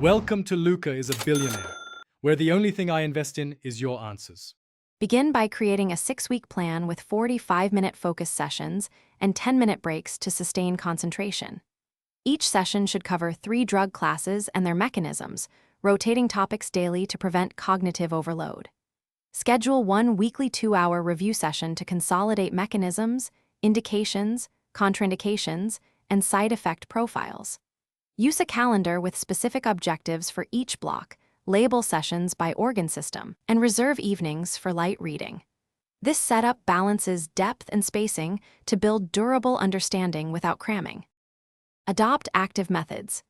Welcome to Luca is a Billionaire, where the only thing I invest in is your answers. Begin by creating a 6-week plan with 45-minute focus sessions and 10-minute breaks to sustain concentration. Each session should cover 3 drug classes and their mechanisms, rotating topics daily to prevent cognitive overload. Schedule one weekly 2-hour review session to consolidate mechanisms, indications, contraindications, and side effect profiles. Use a calendar with specific objectives for each block, label sessions by organ system, and reserve evenings for light reading. This setup balances depth and spacing to build durable understanding without cramming. Adopt active methods.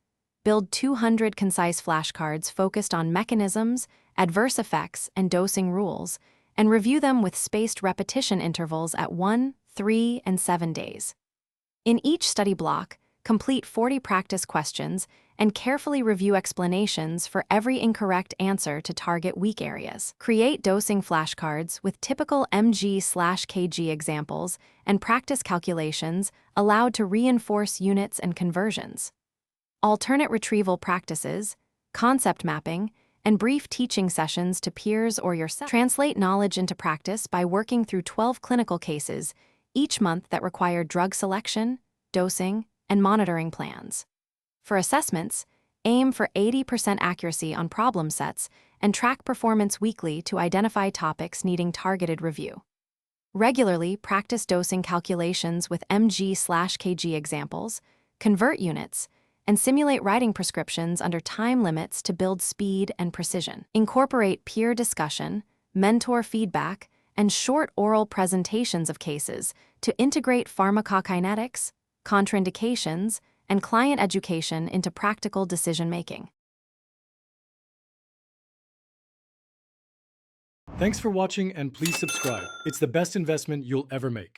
Build 200 concise flashcards focused on mechanisms, adverse effects, and dosing rules, and review them with spaced repetition intervals at 1, 3, and 7 days. In each study block, complete 40 practice questions and carefully review explanations for every incorrect answer to target weak areas. Create dosing flashcards with typical mg/kg examples and practice calculations allowed to reinforce units and conversions. Alternate retrieval practices, concept mapping, and brief teaching sessions to peers or yourself. Translate knowledge into practice by working through 12 clinical cases each month that require drug selection, dosing, and monitoring plans. For assessments, aim for 80% accuracy on problem sets and track performance weekly to identify topics needing targeted review. Regularly practice dosing calculations with mg/kg examples, convert units, and simulate writing prescriptions under time limits to build speed and precision. Incorporate peer discussion, mentor feedback, and short oral presentations of cases to integrate pharmacokinetics, contraindications, and client education into practical decision-making. Thanks for watching and please subscribe. It's the best investment you'll ever make.